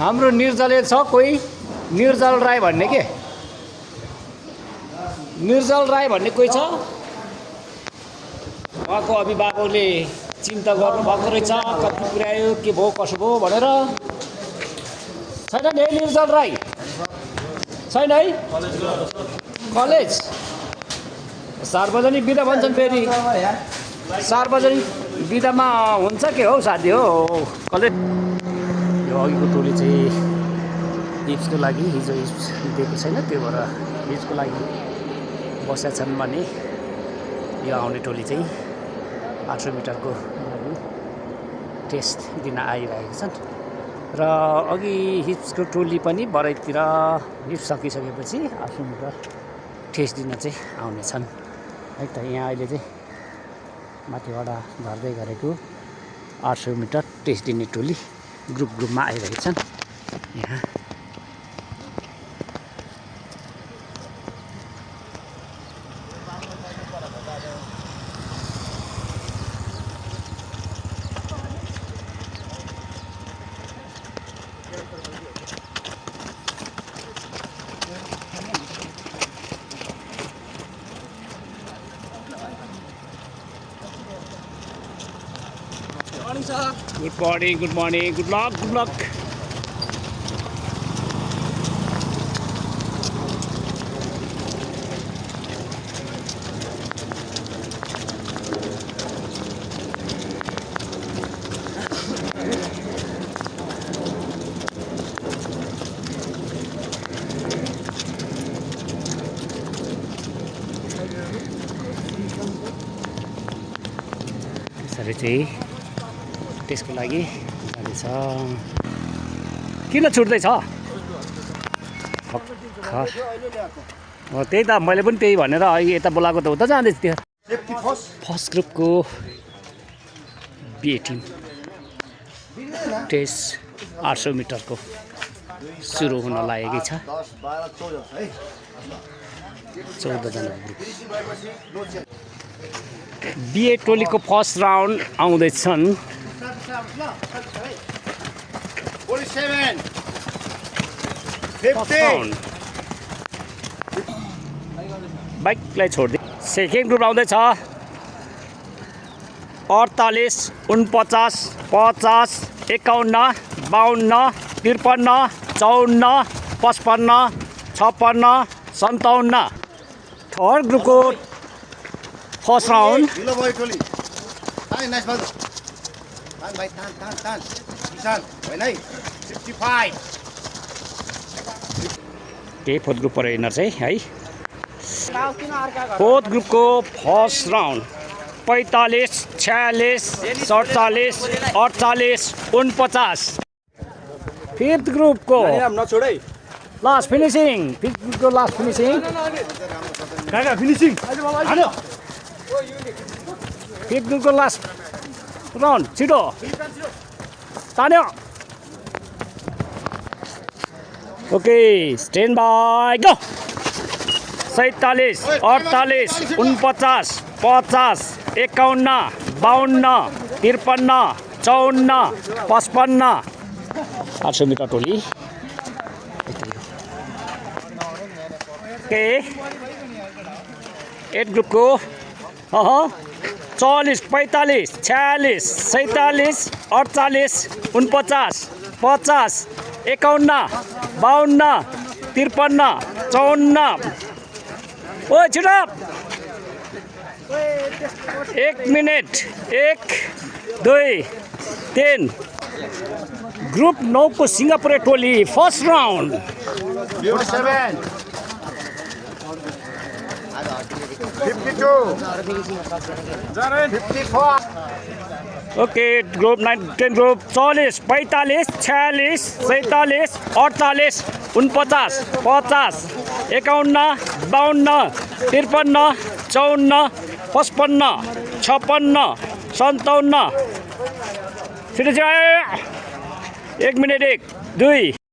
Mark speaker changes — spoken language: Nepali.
Speaker 1: हाम्रो निर्जले छ कोही निर्जल राई भन्ने के निर्जल राई भन्ने कोही छ उहाँको अभिभावकले चिन्ता गर्नुभएको रहेछ कति पुर्यायो के भयो कसो भयो भनेर छैन नि निर्जल राई छैन है कलेज सार्वजनिक बिदा भन्छन् फेरि सार्वजनिक बिदामा हुन्छ के हौ साथी हो कलेज यो अघिको टोली चाहिँ इप्सको लागि हिजो इप्स दिएको छैन त्यो भएर इप्सको लागि बसेका छन् भने यो आउने टोली चाहिँ 800 मिटरको टेस्ट दिन आइरहेका छन् र अघि हिप्सको टोली पनि बराइतिर हिप्स सकिसकेपछि 800 मिटर टेस्ट दिन चाहिँ आउनेछन् है त। यहाँ अहिले चाहिँ माथिबाट झर्दै गरेको 800 मिटर टेस्ट दिने टोली ग्रुपमा आइरहेछन् यहाँ। Good morning, good morning, good luck, good luck. यसरी चाहिँ त्यसको लागि जाँदैछ किन छुट्दैछ त्यही त मैले पनि त्यही भनेर अहिले यता बोलाएको त उता जाँदैछ त्यो फर्स्ट ग्रुपको बिए टिम टेस्ट 800 मिटरको सुरु हुन लागेकै छ 14 जना ग्रुप बिए टोलीको फर्स्ट राउन्ड आउँदैछन्
Speaker 2: 47 50
Speaker 1: बाइकलाई छोड्दै सेकेन्ड ग्रुप आउँदैछ 48 49 50 51 52 53 54 55 56 57 थर्ड ग्रुपको फर्स्ट राउन्ड त्यही फोर्थ ग्रुप पर हेर्न चाहिँ है फोर्थ ग्रुपको फर्स्ट राउन्ड 45 46 47 48 49 फिफ्थ ग्रुपको लास्ट फिनिसिङ फिफ्थ ग्रुपको लास्ट फिनिसिङ फिफ्थ ग्रुपको लास्ट राउन्ड छिटो तान्यो okay stand by go 47 48 49 50 51 52 53 54 55 800 metre टोली ओके एट ग्रुपको 40 45 46 47 48 49 50 51 52 53 54 ओ छिटो 1 मिनट 1 2 3 ग्रुप 9 को सिंगापुर टोली first round
Speaker 2: 52 54
Speaker 1: okay group 9 10 group 40 45 46 47 48 49 50 51 52 53 54 55 56 57 छिटो 1 मिनट 1 2